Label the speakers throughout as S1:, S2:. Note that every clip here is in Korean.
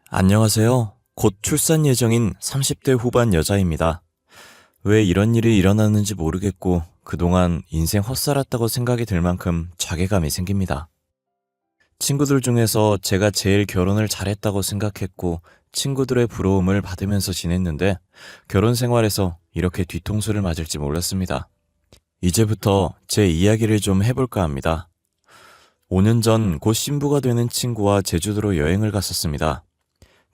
S1: 안녕하세요. 곧 출산 예정인 30대 후반 여자입니다. 왜 이런 일이 일어나는지 모르겠고 그동안 인생 헛살았다고 생각이 들 만큼 자괴감이 생깁니다. 친구들 중에서 제가 제일 결혼을 잘했다고 생각했고 친구들의 부러움을 받으면서 지냈는데 결혼 생활에서 이렇게 뒤통수를 맞을지 몰랐습니다. 이제부터 제 이야기를 좀 해볼까 합니다. 5년 전 곧 신부가 되는 친구와 제주도로 여행을 갔었습니다.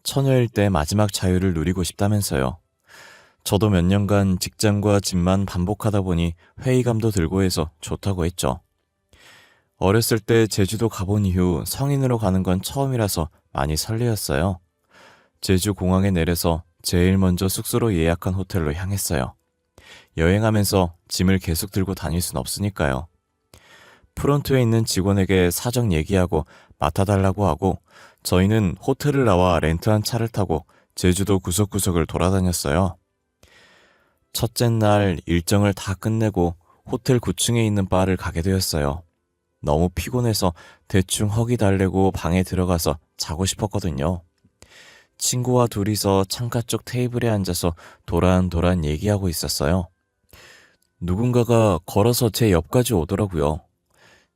S1: 처녀일 때 마지막 자유를 누리고 싶다면서요. 저도 몇 년간 직장과 집만 반복하다 보니 회의감도 들고 해서 좋다고 했죠. 어렸을 때 제주도 가본 이후 성인으로 가는 건 처음이라서 많이 설레었어요. 제주 공항에 내려서 제일 먼저 숙소로 예약한 호텔로 향했어요. 여행하면서 짐을 계속 들고 다닐 순 없으니까요. 프론트에 있는 직원에게 사정 얘기하고 맡아달라고 하고 저희는 호텔을 나와 렌트한 차를 타고 제주도 구석구석을 돌아다녔어요. 첫째 날 일정을 다 끝내고 호텔 9층에 있는 바를 가게 되었어요. 너무 피곤해서 대충 허기 달래고 방에 들어가서 자고 싶었거든요. 친구와 둘이서 창가 쪽 테이블에 앉아서 도란도란 얘기하고 있었어요. 누군가가 걸어서 제 옆까지 오더라고요.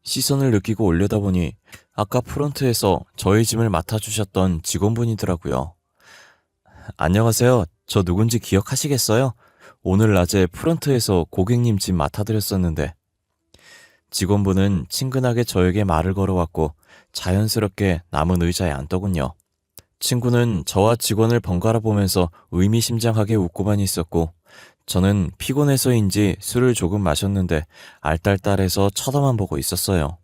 S1: 시선을 느끼고 올려다보니 아까 프론트에서 저희 짐을 맡아주셨던 직원분이더라고요. 안녕하세요. 저 누군지 기억하시겠어요? 오늘 낮에 프론트에서 고객님 짐 맡아드렸었는데. 직원분은 친근하게 저에게 말을 걸어왔고 자연스럽게 남은 의자에 앉더군요. 친구는 저와 직원을 번갈아 보면서 의미심장하게 웃고만 있었고 저는 피곤해서인지 술을 조금 마셨는데 알딸딸해서 쳐다만 보고 있었어요.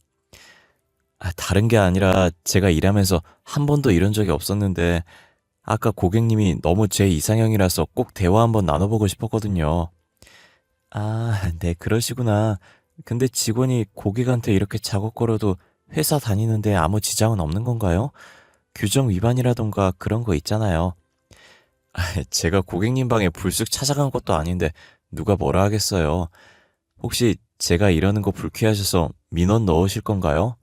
S1: 다른 게 아니라 제가 일하면서 한 번도 이런 적이 없었는데 아까 고객님이 너무 제 이상형이라서 꼭 대화 한번 나눠보고 싶었거든요. 네, 그러시구나. 근데 직원이 고객한테 이렇게 작업걸어도 회사 다니는데 아무 지장은 없는 건가요? 규정 위반이라던가 그런 거 있잖아요. 제가 고객님 방에 불쑥 찾아간 것도 아닌데 누가 뭐라 하겠어요. 혹시 제가 이러는 거 불쾌하셔서 민원 넣으실 건가요?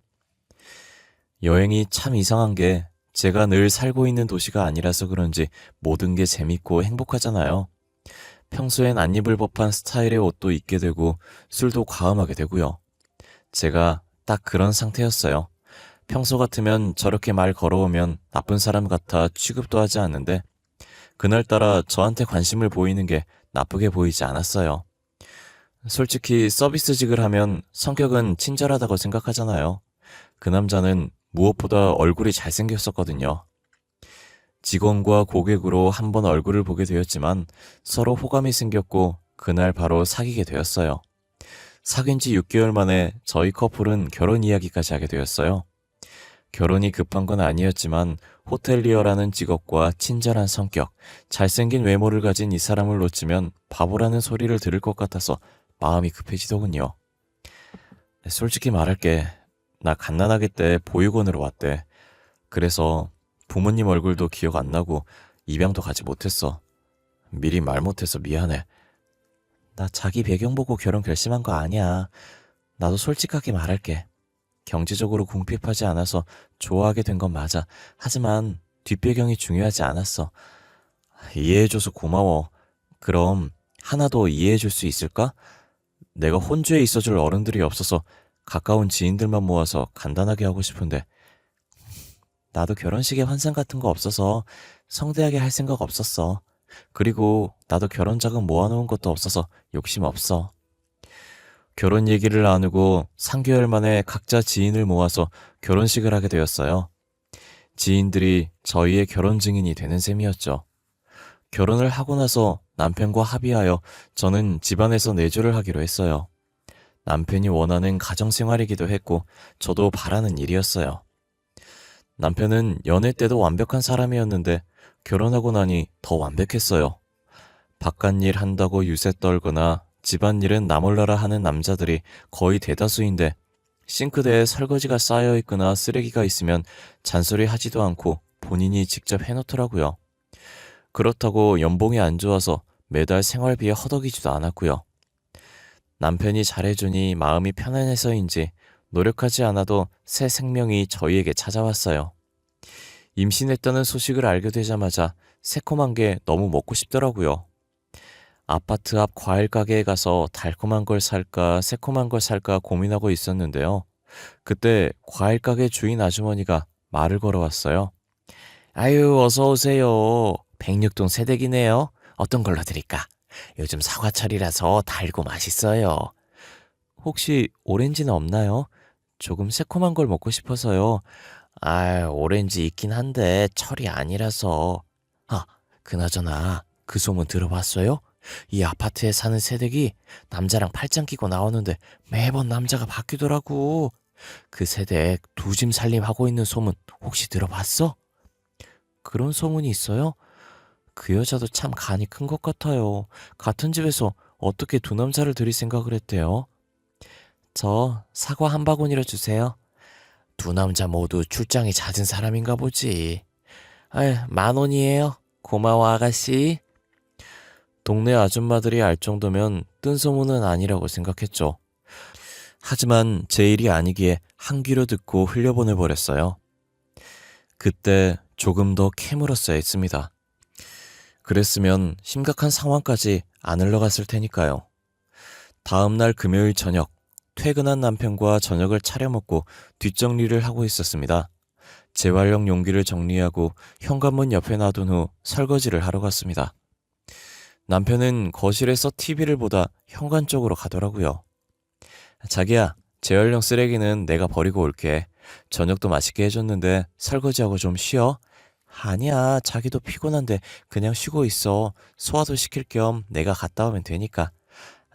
S1: 여행이 참 이상한 게 제가 늘 살고 있는 도시가 아니라서 그런지 모든 게 재밌고 행복하잖아요. 평소엔 안 입을 법한 스타일의 옷도 입게 되고 술도 과음하게 되고요. 제가 딱 그런 상태였어요. 평소 같으면 저렇게 말 걸어오면 나쁜 사람 같아 취급도 하지 않는데 그날따라 저한테 관심을 보이는 게 나쁘게 보이지 않았어요. 솔직히 서비스직을 하면 성격은 친절하다고 생각하잖아요. 그 남자는 무엇보다 얼굴이 잘생겼었거든요. 직원과 고객으로 한 번 얼굴을 보게 되었지만 서로 호감이 생겼고 그날 바로 사귀게 되었어요. 사귄 지 6개월 만에 저희 커플은 결혼 이야기까지 하게 되었어요. 결혼이 급한 건 아니었지만 호텔리어라는 직업과 친절한 성격, 잘생긴 외모를 가진 이 사람을 놓치면 바보라는 소리를 들을 것 같아서 마음이 급해지더군요. 솔직히 말할게. 나 갓난아기 때 보육원으로 왔대. 그래서 부모님 얼굴도 기억 안 나고 입양도 가지 못했어. 미리 말 못해서 미안해. 나 자기 배경 보고 결혼 결심한 거 아니야. 나도 솔직하게 말할게. 경제적으로 궁핍하지 않아서 좋아하게 된 건 맞아. 하지만 뒷배경이 중요하지 않았어. 이해해줘서 고마워. 그럼 하나 더 이해해줄 수 있을까? 내가 혼주에 있어줄 어른들이 없어서 가까운 지인들만 모아서 간단하게 하고 싶은데 나도 결혼식에 환상 같은 거 없어서 성대하게 할 생각 없었어. 그리고 나도 결혼 자금 모아놓은 것도 없어서 욕심 없어. 결혼 얘기를 나누고 3개월 만에 각자 지인을 모아서 결혼식을 하게 되었어요. 지인들이 저희의 결혼 증인이 되는 셈이었죠. 결혼을 하고 나서 남편과 합의하여 저는 집안에서 내조를 하기로 했어요. 남편이 원하는 가정생활이기도 했고 저도 바라는 일이었어요. 남편은 연애 때도 완벽한 사람이었는데 결혼하고 나니 더 완벽했어요. 바깥일 한다고 유세 떨거나 집안일은 나 몰라라 하는 남자들이 거의 대다수인데 싱크대에 설거지가 쌓여있거나 쓰레기가 있으면 잔소리 하지도 않고 본인이 직접 해놓더라고요. 그렇다고 연봉이 안 좋아서 매달 생활비에 허덕이지도 않았고요. 남편이 잘해주니 마음이 편안해서인지 노력하지 않아도 새 생명이 저희에게 찾아왔어요. 임신했다는 소식을 알게 되자마자 새콤한 게 너무 먹고 싶더라고요. 아파트 앞 과일 가게에 가서 달콤한 걸 살까 새콤한 걸 살까 고민하고 있었는데요. 그때 과일 가게 주인 아주머니가 말을 걸어왔어요. 아유, 어서 오세요. 백육동 새댁이네요. 어떤 걸로 드릴까? 요즘 사과철이라서 달고 맛있어요. 혹시 오렌지는 없나요? 조금 새콤한 걸 먹고 싶어서요. 아, 오렌지 있긴 한데 철이 아니라서. 아, 그나저나 그 소문 들어봤어요? 이 아파트에 사는 새댁이 남자랑 팔짱 끼고 나오는데 매번 남자가 바뀌더라고. 그 새댁 두 짐 살림하고 있는 소문 혹시 들어봤어? 그런 소문이 있어요? 그 여자도 참 간이 큰 것 같아요. 같은 집에서 어떻게 두 남자를 들일 생각을 했대요? 저 사과 한 바구니로 주세요. 두 남자 모두 출장이 잦은 사람인가 보지. 아유, 10,000원이에요. 고마워, 아가씨. 동네 아줌마들이 알 정도면 뜬 소문은 아니라고 생각했죠. 하지만 제 일이 아니기에 한 귀로 듣고 흘려보내버렸어요. 그때 조금 더 캐물었어야 했습니다. 그랬으면 심각한 상황까지 안 흘러갔을 테니까요. 다음날 금요일 저녁, 퇴근한 남편과 저녁을 차려 먹고 뒷정리를 하고 있었습니다. 재활용 용기를 정리하고 현관문 옆에 놔둔 후 설거지를 하러 갔습니다. 남편은 거실에서 TV를 보다 현관 쪽으로 가더라고요. 자기야, 재활용 쓰레기는 내가 버리고 올게. 저녁도 맛있게 해줬는데 설거지하고 좀 쉬어. 아니야, 자기도 피곤한데 그냥 쉬고 있어. 소화도 시킬 겸 내가 갔다 오면 되니까.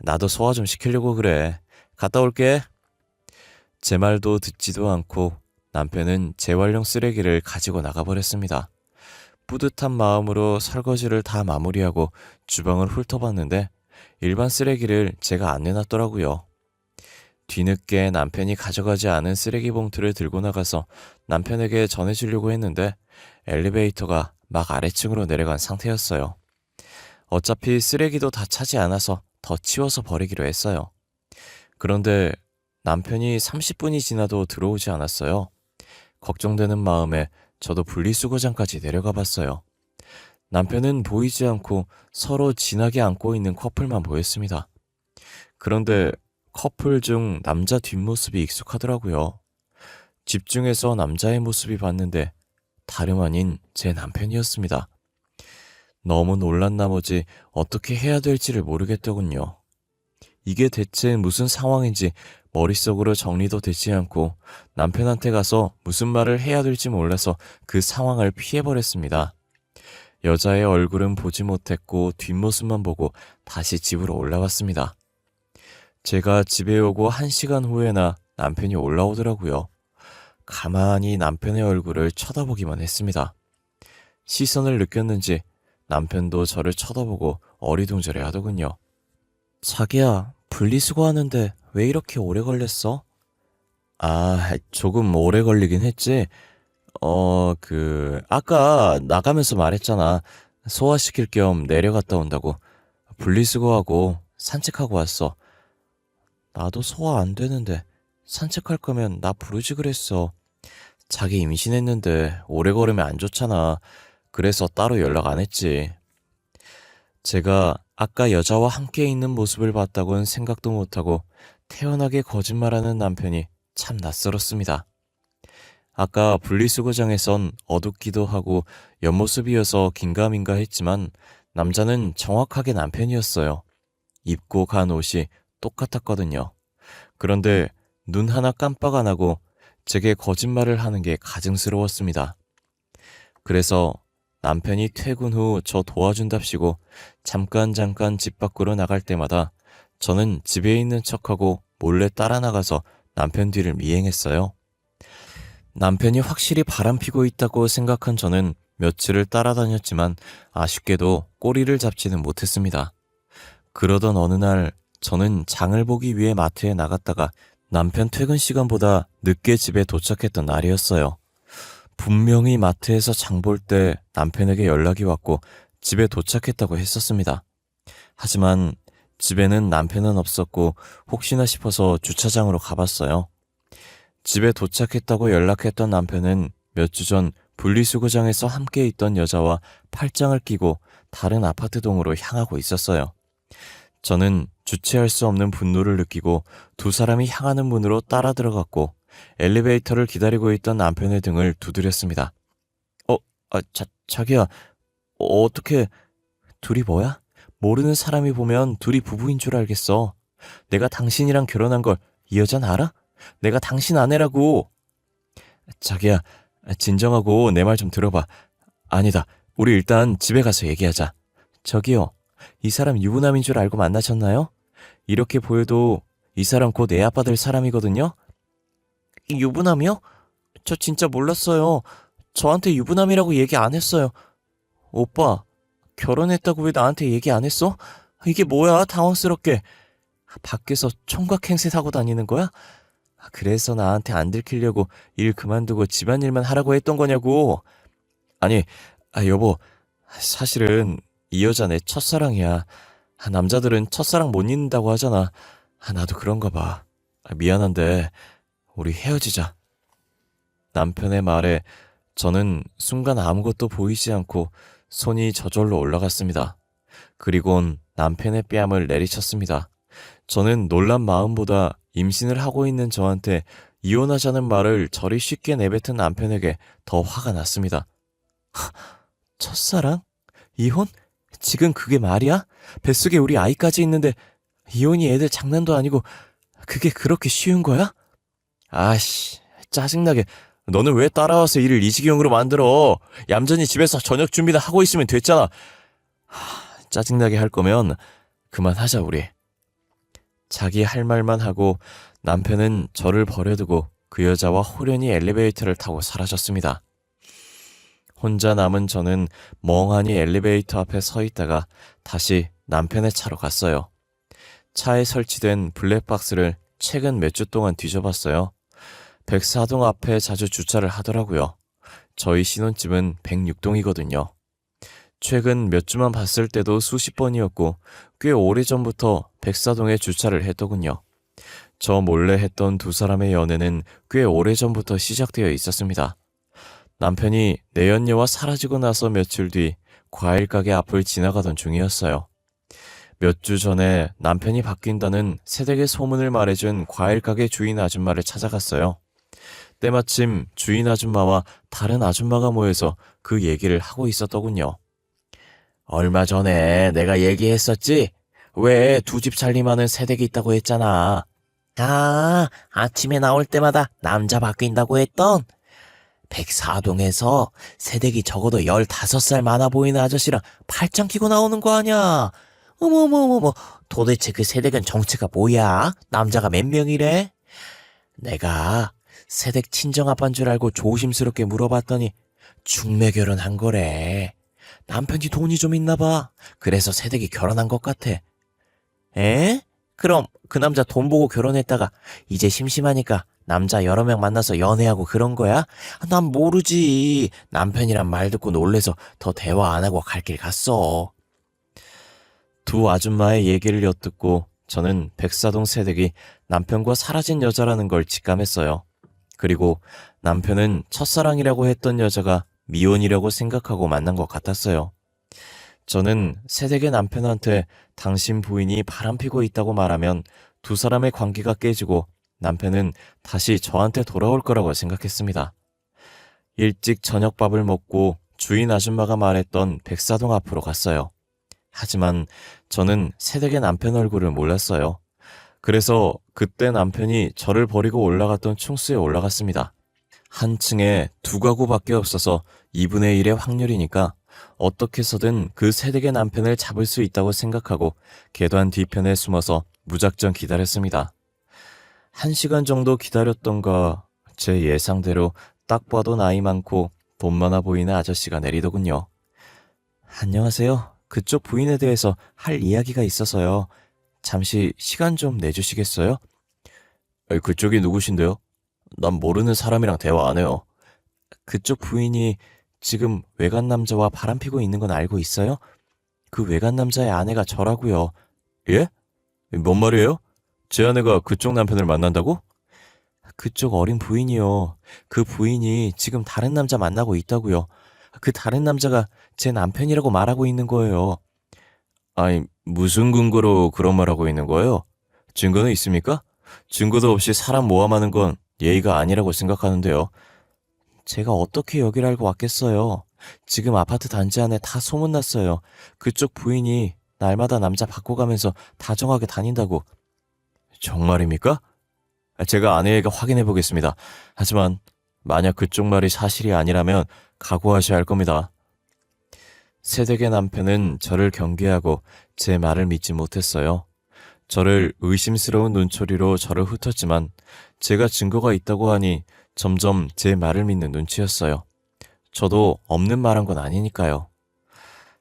S1: 나도 소화 좀 시키려고 그래. 갔다 올게. 제 말도 듣지도 않고 남편은 재활용 쓰레기를 가지고 나가버렸습니다. 뿌듯한 마음으로 설거지를 다 마무리하고 주방을 훑어봤는데 일반 쓰레기를 제가 안 내놨더라고요. 뒤늦게 남편이 가져가지 않은 쓰레기 봉투를 들고 나가서 남편에게 전해주려고 했는데 엘리베이터가 막 아래층으로 내려간 상태였어요. 어차피 쓰레기도 다 차지 않아서 더 치워서 버리기로 했어요. 그런데 남편이 30분이 지나도 들어오지 않았어요. 걱정되는 마음에 저도 분리수거장까지 내려가 봤어요. 남편은 보이지 않고 서로 진하게 안고 있는 커플만 보였습니다. 그런데 커플 중 남자 뒷모습이 익숙하더라고요. 집중해서 남자의 모습이 봤는데 다름 아닌 제 남편이었습니다. 너무 놀란 나머지 어떻게 해야 될지를 모르겠더군요. 이게 대체 무슨 상황인지 머릿속으로 정리도 되지 않고 남편한테 가서 무슨 말을 해야 될지 몰라서 그 상황을 피해버렸습니다. 여자의 얼굴은 보지 못했고 뒷모습만 보고 다시 집으로 올라왔습니다. 제가 집에 오고 1시간 후에나 남편이 올라오더라고요. 가만히 남편의 얼굴을 쳐다보기만 했습니다. 시선을 느꼈는지 남편도 저를 쳐다보고 어리둥절해 하더군요. 자기야, 분리수거하는데 왜 이렇게 오래 걸렸어? 아, 조금 오래 걸리긴 했지. 아까 나가면서 말했잖아. 소화시킬 겸 내려갔다 온다고. 분리수거하고 산책하고 왔어. 나도 소화 안 되는데 산책할 거면 나 부르지 그랬어. 자기 임신했는데 오래 걸으면 안 좋잖아. 그래서 따로 연락 안 했지. 제가 아까 여자와 함께 있는 모습을 봤다고는 생각도 못하고 태연하게 거짓말하는 남편이 참 낯설었습니다. 아까 분리수거장에선 어둡기도 하고 옆모습이어서 긴가민가 했지만 남자는 정확하게 남편이었어요. 입고 간 옷이 똑같았거든요. 그런데 눈 하나 깜빡 안 하고 제게 거짓말을 하는 게 가증스러웠습니다. 그래서 남편이 퇴근 후 저 도와준답시고 잠깐 집 밖으로 나갈 때마다 저는 집에 있는 척하고 몰래 따라 나가서 남편 뒤를 미행했어요. 남편이 확실히 바람피고 있다고 생각한 저는 며칠을 따라다녔지만 아쉽게도 꼬리를 잡지는 못했습니다. 그러던 어느 날 저는 장을 보기 위해 마트에 나갔다가 남편 퇴근 시간보다 늦게 집에 도착했던 날이었어요. 분명히 마트에서 장 볼 때 남편에게 연락이 왔고 집에 도착했다고 했었습니다. 하지만 집에는 남편은 없었고 혹시나 싶어서 주차장으로 가봤어요. 집에 도착했다고 연락했던 남편은 몇 주 전 분리수거장에서 함께 있던 여자와 팔짱을 끼고 다른 아파트 동으로 향하고 있었어요. 저는 주체할 수 없는 분노를 느끼고 두 사람이 향하는 문으로 따라 들어갔고 엘리베이터를 기다리고 있던 남편의 등을 두드렸습니다. 자기야, 어떻게 둘이 뭐야? 모르는 사람이 보면 둘이 부부인 줄 알겠어. 내가 당신이랑 결혼한 걸 이 여자는 알아? 내가 당신 아내라고. 자기야, 진정하고 내 말 좀 들어봐. 아니다, 우리 일단 집에 가서 얘기하자. 저기요, 이 사람 유부남인 줄 알고 만나셨나요? 이렇게 보여도 이 사람 곧 애 아빠 될 사람이거든요? 유부남이요? 저 진짜 몰랐어요. 저한테 유부남이라고 얘기 안 했어요. 오빠, 결혼했다고 왜 나한테 얘기 안 했어? 이게 뭐야, 당황스럽게. 밖에서 총각 행세 하고 다니는 거야? 그래서 나한테 안 들키려고 일 그만두고 집안일만 하라고 했던 거냐고. 아니, 여보, 사실은 이 여자 내 첫사랑이야. 남자들은 첫사랑 못 잊는다고 하잖아. 나도 그런가 봐. 미안한데 우리 헤어지자. 남편의 말에 저는 순간 아무것도 보이지 않고 손이 저절로 올라갔습니다. 그리곤 남편의 뺨을 내리쳤습니다. 저는 놀란 마음보다 임신을 하고 있는 저한테 이혼하자는 말을 저리 쉽게 내뱉은 남편에게 더 화가 났습니다. 첫사랑? 이혼? 지금 그게 말이야? 뱃속에 우리 아이까지 있는데 이혼이 애들 장난도 아니고 그게 그렇게 쉬운 거야? 아씨, 짜증나게. 너는 왜 따라와서 일을 이 지경으로 만들어? 얌전히 집에서 저녁 준비나 하고 있으면 됐잖아. 짜증나게 할 거면 그만하자 우리. 자기 할 말만 하고 남편은 저를 버려두고 그 여자와 호련히 엘리베이터를 타고 사라졌습니다. 혼자 남은 저는 멍하니 엘리베이터 앞에 서 있다가 다시 남편의 차로 갔어요. 차에 설치된 블랙박스를 최근 몇 주 동안 뒤져봤어요. 백사동 앞에 자주 주차를 하더라고요. 저희 신혼집은 106동이거든요. 최근 몇 주만 봤을 때도 수십 번이었고 꽤 오래전부터 백사동에 주차를 했더군요. 저 몰래 했던 두 사람의 연애는 꽤 오래전부터 시작되어 있었습니다. 남편이 내연녀와 사라지고 나서 며칠 뒤 과일 가게 앞을 지나가던 중이었어요. 몇 주 전에 남편이 바뀐다는 새댁의 소문을 말해준 과일 가게 주인 아줌마를 찾아갔어요. 때마침 주인 아줌마와 다른 아줌마가 모여서 그 얘기를 하고 있었더군요. 얼마 전에 내가 얘기했었지? 왜 두 집 살림하는 새댁이 있다고 했잖아. 아침에 나올 때마다 남자 바뀐다고 했던? 104동에서 새댁이 적어도 15살 많아 보이는 아저씨랑 팔짱 끼고 나오는 거 아냐? 어머머머머, 도대체 그 새댁은 정체가 뭐야? 남자가 몇 명이래? 내가 새댁 친정아빠인 줄 알고 조심스럽게 물어봤더니 중매 결혼한 거래. 남편이 돈이 좀 있나 봐. 그래서 새댁이 결혼한 것 같아. 에? 그럼 그 남자 돈 보고 결혼했다가 이제 심심하니까 남자 여러 명 만나서 연애하고 그런 거야? 난 모르지. 남편이란 말 듣고 놀래서 더 대화 안 하고 갈 길 갔어. 두 아줌마의 얘기를 엿듣고 저는 백사동 새댁이 남편과 사라진 여자라는 걸 직감했어요. 그리고 남편은 첫사랑이라고 했던 여자가 미혼이라고 생각하고 만난 것 같았어요. 저는 새댁의 남편한테 당신 부인이 바람피고 있다고 말하면 두 사람의 관계가 깨지고 남편은 다시 저한테 돌아올 거라고 생각했습니다. 일찍 저녁밥을 먹고 주인 아줌마가 말했던 백사동 앞으로 갔어요. 하지만 저는 새댁의 남편 얼굴을 몰랐어요. 그래서 그때 남편이 저를 버리고 올라갔던 충수에 올라갔습니다. 한 층에 두 가구밖에 없어서 2분의 1의 확률이니까 어떻게 해서든 그 새댁의 남편을 잡을 수 있다고 생각하고 계단 뒤편에 숨어서 무작정 기다렸습니다. 1시간 정도 기다렸던가 제 예상대로 딱 봐도 나이 많고 돈 많아 보이는 아저씨가 내리더군요. 안녕하세요. 그쪽 부인에 대해서 할 이야기가 있어서요. 잠시 시간 좀 내주시겠어요? 그쪽이 누구신데요? 난 모르는 사람이랑 대화 안 해요. 그쪽 부인이 지금 외간 남자와 바람피고 있는 건 알고 있어요? 그 외간 남자의 아내가 저라고요. 예? 뭔 말이에요? 제 아내가 그쪽 남편을 만난다고? 그쪽 어린 부인이요. 그 부인이 지금 다른 남자 만나고 있다고요. 그 다른 남자가 제 남편이라고 말하고 있는 거예요. 아니, 무슨 근거로 그런 말 하고 있는 거예요? 증거는 있습니까? 증거도 없이 사람 모함하는 건 예의가 아니라고 생각하는데요. 제가 어떻게 여기를 알고 왔겠어요? 지금 아파트 단지 안에 다 소문났어요. 그쪽 부인이 날마다 남자 바꿔가면서 다정하게 다닌다고. 정말입니까? 제가 아내에게 확인해 보겠습니다. 하지만 만약 그쪽 말이 사실이 아니라면 각오하셔야 할 겁니다. 새댁의 남편은 저를 경계하고 제 말을 믿지 못했어요. 저를 의심스러운 눈초리로 저를 훑었지만 제가 증거가 있다고 하니 점점 제 말을 믿는 눈치였어요. 저도 없는 말 한 건 아니니까요.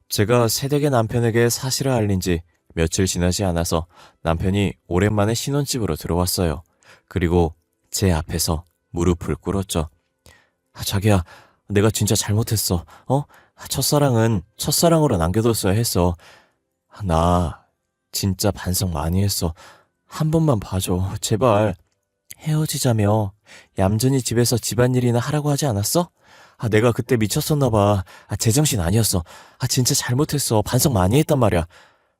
S1: 제가 새댁의 남편에게 사실을 알린 지 며칠 지나지 않아서 남편이 오랜만에 신혼집으로 들어왔어요. 그리고 제 앞에서 무릎을 꿇었죠. 자기야, 내가 진짜 잘못했어. 첫사랑은 첫사랑으로 남겨뒀어야 했어. 나 진짜 반성 많이 했어. 한 번만 봐줘, 제발. 헤어지자며 얌전히 집에서 집안일이나 하라고 하지 않았어? 내가 그때 미쳤었나 봐. 제정신 아니었어. 진짜 잘못했어. 반성 많이 했단 말이야.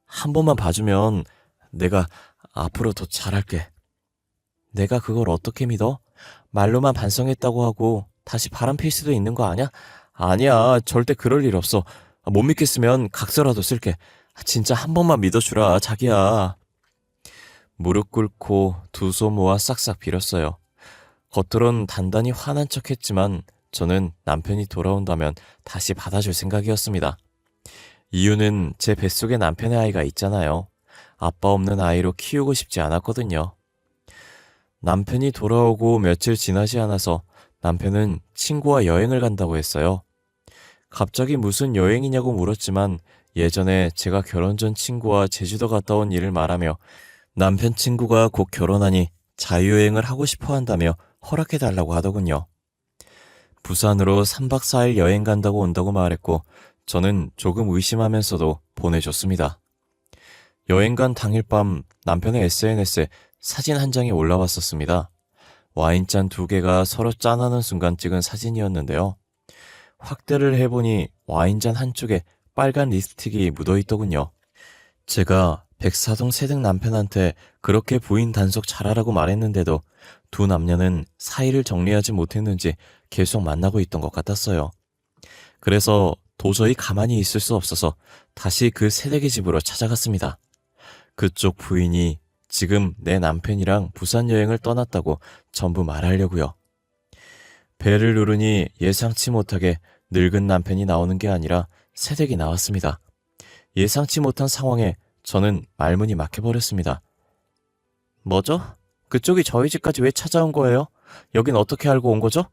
S1: 한 번만 봐주면 내가 앞으로 더 잘할게. 내가 그걸 어떻게 믿어? 말로만 반성했다고 하고 다시 바람 필 수도 있는 거 아니야? 아니야, 절대 그럴 일 없어. 못 믿겠으면 각서라도 쓸게. 진짜 한 번만 믿어주라, 자기야. 무릎 꿇고 두 손 모아 싹싹 빌었어요. 겉으론 단단히 화난 척 했지만 저는 남편이 돌아온다면 다시 받아줄 생각이었습니다. 이유는 제 뱃속에 남편의 아이가 있잖아요. 아빠 없는 아이로 키우고 싶지 않았거든요. 남편이 돌아오고 며칠 지나지 않아서 남편은 친구와 여행을 간다고 했어요. 갑자기 무슨 여행이냐고 물었지만 예전에 제가 결혼 전 친구와 제주도 갔다 온 일을 말하며 남편 친구가 곧 결혼하니 자유여행을 하고 싶어 한다며 허락해달라고 하더군요. 부산으로 3박 4일 여행 간다고 온다고 말했고 저는 조금 의심하면서도 보내줬습니다. 여행 간 당일 밤 남편의 SNS에 사진 한 장이 올라왔었습니다. 와인잔 2개가 서로 짠하는 순간 찍은 사진이었는데요. 확대를 해보니 와인잔 한쪽에 빨간 립스틱이 묻어있더군요. 제가 백사동 새댁 남편한테 그렇게 부인 단속 잘하라고 말했는데도 두 남녀는 사이를 정리하지 못했는지 계속 만나고 있던 것 같았어요. 그래서 도저히 가만히 있을 수 없어서 다시 그 새댁의 집으로 찾아갔습니다. 그쪽 부인이 지금 내 남편이랑 부산 여행을 떠났다고 전부 말하려고요. 배를 누르니 예상치 못하게 늙은 남편이 나오는 게 아니라 새댁이 나왔습니다. 예상치 못한 상황에 저는 말문이 막혀버렸습니다. 뭐죠? 그쪽이 저희 집까지 왜 찾아온 거예요? 여긴 어떻게 알고 온 거죠?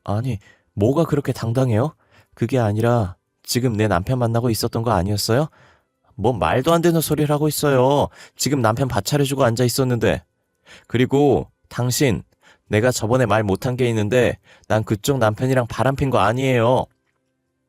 S1: 아니, 뭐가 그렇게 당당해요? 그게 아니라 지금 내 남편 만나고 있었던 거 아니었어요? 뭐 말도 안 되는 소리를 하고 있어요. 지금 남편 밥 차려주고 앉아 있었는데. 그리고 당신, 내가 저번에 말 못한 게 있는데 난 그쪽 남편이랑 바람핀 거 아니에요.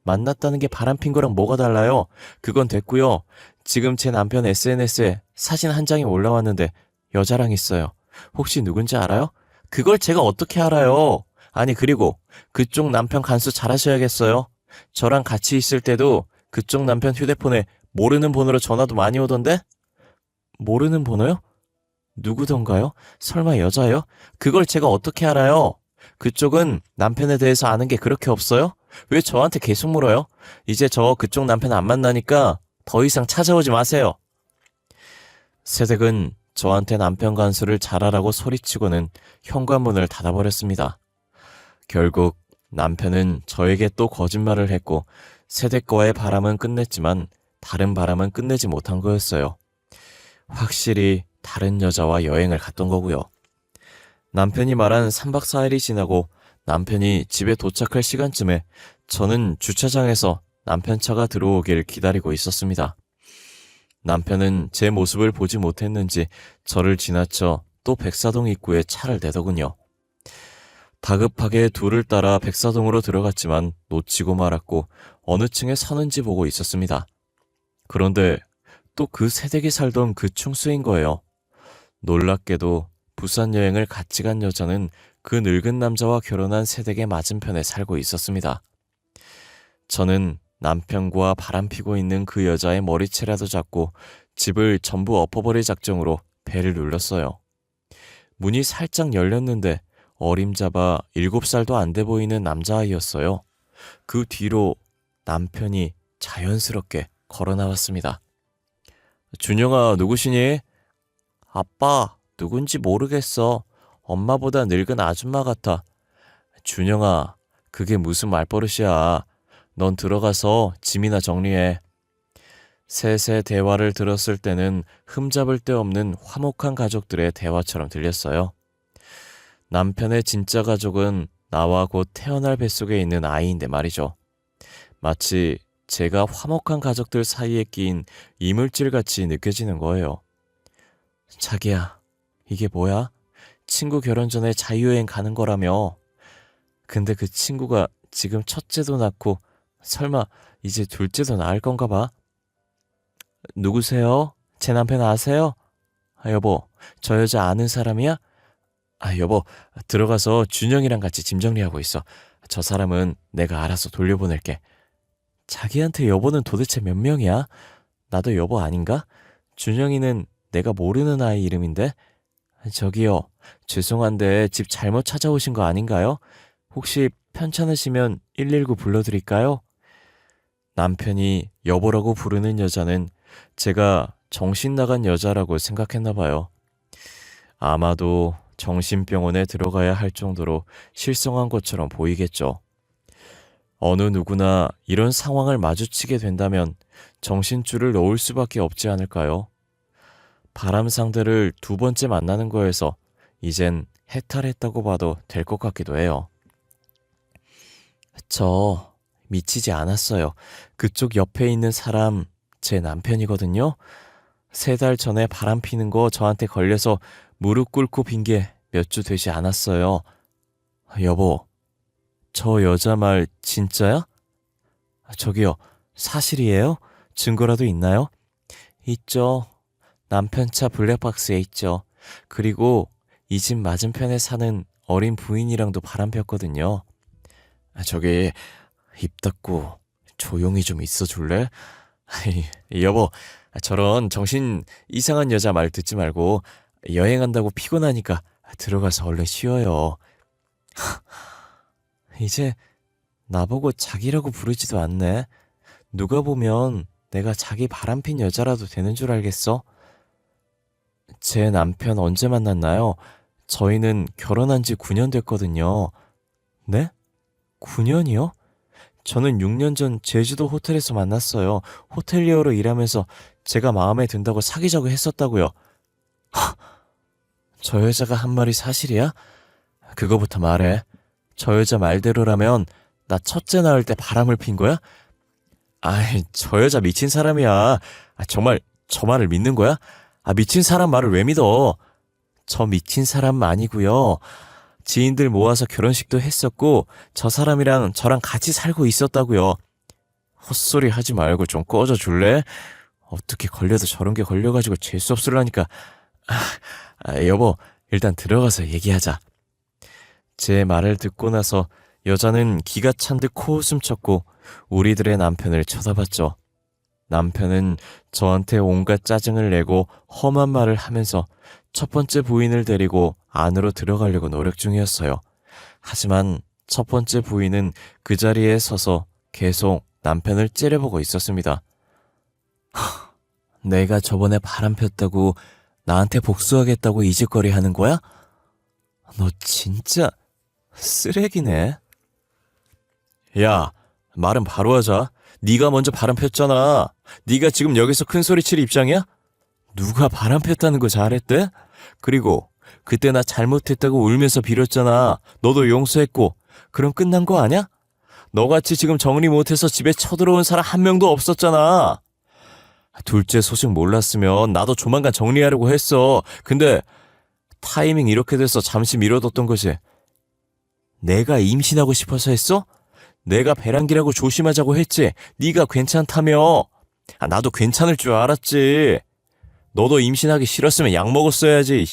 S1: 만났다는 게 바람핀 거랑 뭐가 달라요? 그건 됐고요. 지금 제 남편 SNS에 사진 한 장이 올라왔는데 여자랑 있어요. 혹시 누군지 알아요? 그걸 제가 어떻게 알아요? 아니, 그리고 그쪽 남편 간수 잘하셔야겠어요. 저랑 같이 있을 때도 그쪽 남편 휴대폰에 모르는 번호로 전화도 많이 오던데? 모르는 번호요? 누구던가요? 설마 여자요? 그걸 제가 어떻게 알아요? 그쪽은 남편에 대해서 아는 게 그렇게 없어요? 왜 저한테 계속 물어요? 이제 저 그쪽 남편 안 만나니까 더 이상 찾아오지 마세요. 새댁은 저한테 남편 간수를 잘하라고 소리치고는 현관문을 닫아버렸습니다. 결국 남편은 저에게 또 거짓말을 했고 새댁과의 바람은 끝냈지만 다른 바람은 끝내지 못한 거였어요. 확실히 다른 여자와 여행을 갔던 거고요. 남편이 말한 3박 4일이 지나고 남편이 집에 도착할 시간쯤에 저는 주차장에서 남편 차가 들어오길 기다리고 있었습니다. 남편은 제 모습을 보지 못했는지 저를 지나쳐 또 백사동 입구에 차를 내더군요. 다급하게 둘을 따라 백사동으로 들어갔지만 놓치고 말았고 어느 층에 서는지 보고 있었습니다. 그런데 또 그 새댁이 살던 그 충수인 거예요. 놀랍게도 부산 여행을 같이 간 여자는 그 늙은 남자와 결혼한 새댁의 맞은편에 살고 있었습니다. 저는 남편과 바람피고 있는 그 여자의 머리채라도 잡고 집을 전부 엎어버릴 작정으로 배를 눌렀어요. 문이 살짝 열렸는데 어림잡아 7살도 안 돼 보이는 남자아이였어요. 그 뒤로 남편이 자연스럽게 걸어 나왔습니다. 준영아, 누구시니? 아빠, 누군지 모르겠어. 엄마보다 늙은 아줌마 같아. 준영아, 그게 무슨 말버릇이야. 넌 들어가서 짐이나 정리해. 셋의 대화를 들었을 때는 흠잡을 데 없는 화목한 가족들의 대화처럼 들렸어요. 남편의 진짜 가족은 나와 곧 태어날 뱃속에 있는 아이인데 말이죠. 마치 제가 화목한 가족들 사이에 끼인 이물질같이 느껴지는 거예요. 자기야, 이게 뭐야? 친구 결혼 전에 자유여행 가는 거라며. 근데 그 친구가 지금 첫째도 낳고 설마 이제 둘째도 낳을 건가 봐. 누구세요? 제 남편 아세요? 여보, 저 여자 아는 사람이야? 여보, 들어가서 준영이랑 같이 짐 정리하고 있어. 저 사람은 내가 알아서 돌려보낼게. 자기한테 여보는 도대체 몇 명이야? 나도 여보 아닌가? 준영이는 내가 모르는 아이 이름인데? 저기요, 죄송한데 집 잘못 찾아오신 거 아닌가요? 혹시 편찮으시면 119 불러드릴까요? 남편이 여보라고 부르는 여자는 제가 정신 나간 여자라고 생각했나 봐요. 아마도 정신병원에 들어가야 할 정도로 실성한 것처럼 보이겠죠. 어느 누구나 이런 상황을 마주치게 된다면 정신줄을 놓을 수밖에 없지 않을까요? 바람 상대를 2번째 만나는 거에서 이젠 해탈했다고 봐도 될 것 같기도 해요. 저 미치지 않았어요. 그쪽 옆에 있는 사람 제 남편이거든요. 3달 전에 바람 피는 거 저한테 걸려서 무릎 꿇고 빈 게 몇 주 되지 않았어요. 여보, 저 여자 말 진짜야? 저기요, 사실이에요? 증거라도 있나요? 있죠. 남편 차 블랙박스에 있죠. 그리고 이 집 맞은편에 사는 어린 부인이랑도 바람 폈거든요. 저기 입 닫고 조용히 좀 있어 줄래? 여보, 저런 정신 이상한 여자 말 듣지 말고 여행한다고 피곤하니까 들어가서 얼른 쉬어요. 이제 나보고 자기라고 부르지도 않네. 누가 보면 내가 자기 바람핀 여자라도 되는 줄 알겠어? 제 남편 언제 만났나요? 저희는 결혼한 지 9년 됐거든요. 네? 9년이요? 저는 6년 전 제주도 호텔에서 만났어요. 호텔리어로 일하면서 제가 마음에 든다고 사귀자고 했었다고요. 저 여자가 한 말이 사실이야? 그거부터 말해. 저 여자 말대로라면 나 첫째 낳을 때 바람을 핀 거야? 저 여자 미친 사람이야. 정말 저 말을 믿는 거야? 미친 사람 말을 왜 믿어? 저 미친 사람 아니고요. 지인들 모아서 결혼식도 했었고 저 사람이랑 저랑 같이 살고 있었다고요. 헛소리 하지 말고 좀 꺼져 줄래? 어떻게 걸려도 저런 게 걸려가지고 재수 없으려니까. 여보, 일단 들어가서 얘기하자. 제 말을 듣고 나서 여자는 기가 찬 듯 코웃음 쳤고 우리들의 남편을 쳐다봤죠. 남편은 저한테 온갖 짜증을 내고 험한 말을 하면서 첫 번째 부인을 데리고 안으로 들어가려고 노력 중이었어요. 하지만 첫 번째 부인은 그 자리에 서서 계속 남편을 째려보고 있었습니다. 내가 저번에 바람 폈다고 나한테 복수하겠다고 이짓거리 하는 거야? 너 진짜 쓰레기네. 야, 말은 바로 하자. 네가 먼저 바람 폈잖아. 네가 지금 여기서 큰 소리 칠 입장이야? 누가 바람 폈다는 거 잘했대? 그리고 그때 나 잘못했다고 울면서 빌었잖아. 너도 용서했고. 그럼 끝난 거 아냐? 너같이 지금 정리 못해서 집에 쳐들어온 사람 한 명도 없었잖아. 둘째 소식 몰랐으면 나도 조만간 정리하려고 했어. 근데 타이밍 이렇게 돼서 잠시 미뤄뒀던 거지. 내가 임신하고 싶어서 했어? 내가 배란기라고 조심하자고 했지. 네가 괜찮다며. 나도 괜찮을 줄 알았지. 너도 임신하기 싫었으면 약 먹었어야지.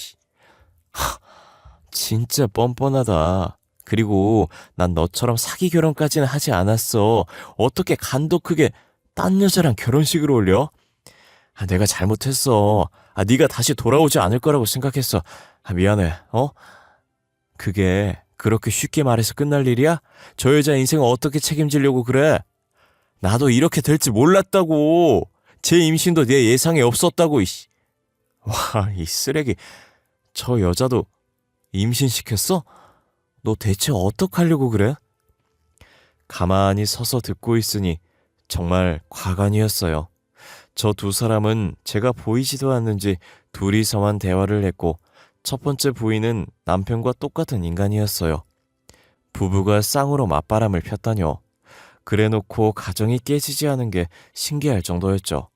S1: 진짜 뻔뻔하다. 그리고 난 너처럼 사기 결혼까지는 하지 않았어. 어떻게 간도 크게 딴 여자랑 결혼식을 올려? 내가 잘못했어. 네가 다시 돌아오지 않을 거라고 생각했어. 미안해. 그게 그렇게 쉽게 말해서 끝날 일이야? 저 여자 인생을 어떻게 책임지려고 그래? 나도 이렇게 될지 몰랐다고. 제 임신도 내 예상에 없었다고. 와, 이 쓰레기. 저 여자도 임신시켰어? 너 대체 어떡하려고 그래? 가만히 서서 듣고 있으니 정말 과간이었어요. 저 두 사람은 제가 보이지도 않는지 둘이서만 대화를 했고 첫 번째 부인은 남편과 똑같은 인간이었어요. 부부가 쌍으로 맞바람을 폈다뇨. 그래놓고 가정이 깨지지 않은 게 신기할 정도였죠.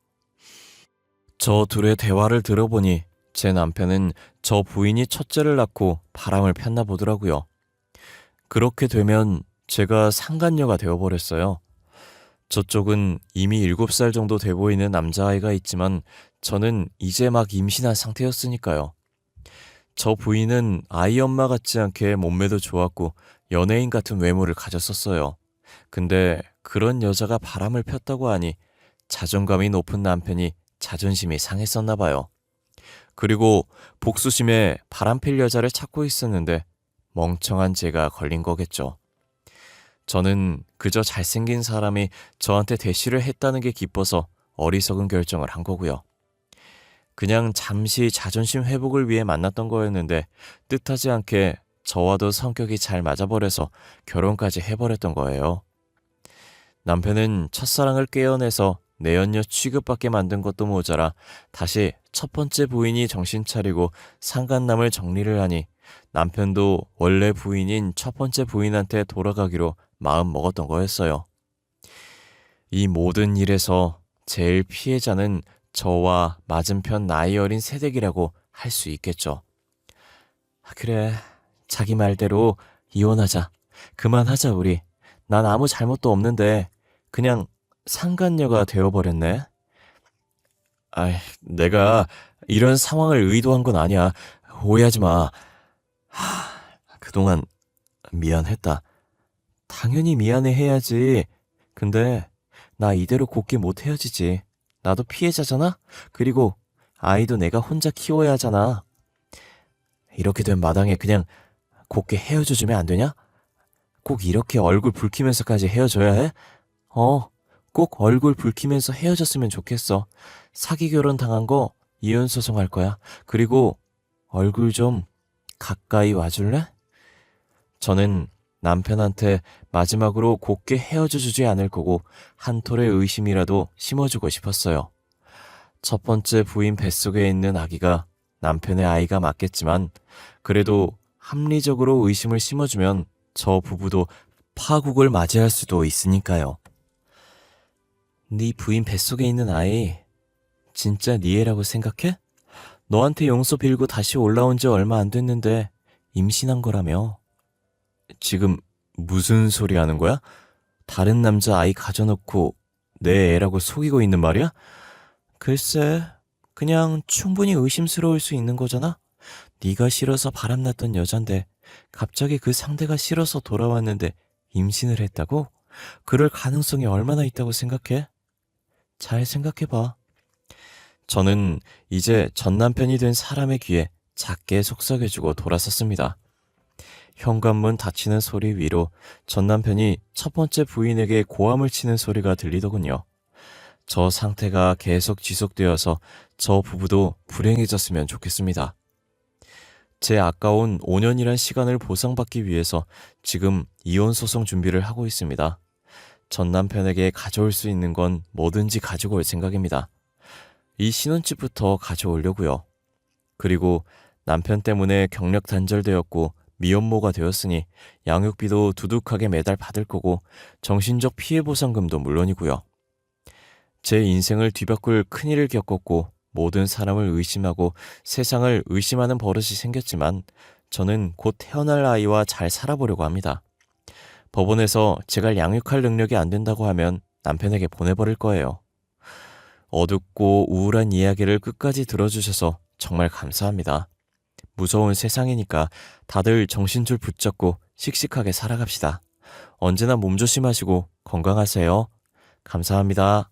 S1: 저 둘의 대화를 들어보니 제 남편은 저 부인이 첫째를 낳고 바람을 폈나 보더라고요. 그렇게 되면 제가 상간녀가 되어버렸어요. 저쪽은 이미 7살 정도 돼 보이는 남자아이가 있지만 저는 이제 막 임신한 상태였으니까요. 저 부인은 아이 엄마 같지 않게 몸매도 좋았고 연예인 같은 외모를 가졌었어요. 근데 그런 여자가 바람을 폈다고 하니 자존감이 높은 남편이 자존심이 상했었나 봐요. 그리고 복수심에 바람필 여자를 찾고 있었는데 멍청한 제가 걸린 거겠죠. 저는 그저 잘생긴 사람이 저한테 대시를 했다는 게 기뻐서 어리석은 결정을 한 거고요. 그냥 잠시 자존심 회복을 위해 만났던 거였는데 뜻하지 않게 저와도 성격이 잘 맞아버려서 결혼까지 해버렸던 거예요. 남편은 첫사랑을 깨어내서 내연녀 취급받게 만든 것도 모자라 다시 첫 번째 부인이 정신 차리고 상간남을 정리를 하니 남편도 원래 부인인 첫 번째 부인한테 돌아가기로 마음 먹었던 거였어요. 이 모든 일에서 제일 피해자는 저와 맞은편 나이 어린 새댁이라고 할 수 있겠죠. 그래, 자기 말대로 이혼하자. 그만하자 우리. 난 아무 잘못도 없는데 그냥 상간녀가 되어버렸네. 내가 이런 상황을 의도한 건 아니야. 오해하지 마. 그동안 미안했다. 당연히 미안해 해야지. 근데 나 이대로 곱게 못 헤어지지. 나도 피해자잖아? 그리고 아이도 내가 혼자 키워야 하잖아. 이렇게 된 마당에 그냥 곱게 헤어져주면 안 되냐? 꼭 이렇게 얼굴 붉히면서까지 헤어져야 해? 꼭 얼굴 붉히면서 헤어졌으면 좋겠어. 사기 결혼 당한 거 이혼 소송할 거야. 그리고 얼굴 좀 가까이 와줄래? 저는 남편한테 마지막으로 곱게 헤어져 주지 않을 거고 한 톨의 의심이라도 심어주고 싶었어요. 첫 번째 부인 뱃속에 있는 아기가 남편의 아이가 맞겠지만 그래도 합리적으로 의심을 심어주면 저 부부도 파국을 맞이할 수도 있으니까요. 네 부인 뱃속에 있는 아이 진짜 네 애라고 생각해? 너한테 용서 빌고 다시 올라온 지 얼마 안 됐는데 임신한 거라며. 지금 무슨 소리 하는 거야? 다른 남자 아이 가져놓고 내 애라고 속이고 있는 말이야? 글쎄, 그냥 충분히 의심스러울 수 있는 거잖아? 네가 싫어서 바람났던 여잔데 갑자기 그 상대가 싫어서 돌아왔는데 임신을 했다고? 그럴 가능성이 얼마나 있다고 생각해? 잘 생각해봐. 저는 이제 전 남편이 된 사람의 귀에 작게 속삭여주고 돌아섰습니다. 현관문 닫히는 소리 위로 전 남편이 첫 번째 부인에게 고함을 치는 소리가 들리더군요. 저 상태가 계속 지속되어서 저 부부도 불행해졌으면 좋겠습니다. 제 아까운 5년이란 시간을 보상받기 위해서 지금 이혼 소송 준비를 하고 있습니다. 전 남편에게 가져올 수 있는 건 뭐든지 가지고 올 생각입니다. 이 신혼집부터 가져오려고요. 그리고 남편 때문에 경력 단절되었고 미혼모가 되었으니 양육비도 두둑하게 매달 받을 거고 정신적 피해 보상금도 물론이고요. 제 인생을 뒤바꿀 큰일을 겪었고 모든 사람을 의심하고 세상을 의심하는 버릇이 생겼지만 저는 곧 태어날 아이와 잘 살아보려고 합니다. 법원에서 제가 양육할 능력이 안 된다고 하면 남편에게 보내버릴 거예요. 어둡고 우울한 이야기를 끝까지 들어주셔서 정말 감사합니다. 무서운 세상이니까 다들 정신줄 붙잡고 씩씩하게 살아갑시다. 언제나 몸조심하시고 건강하세요. 감사합니다.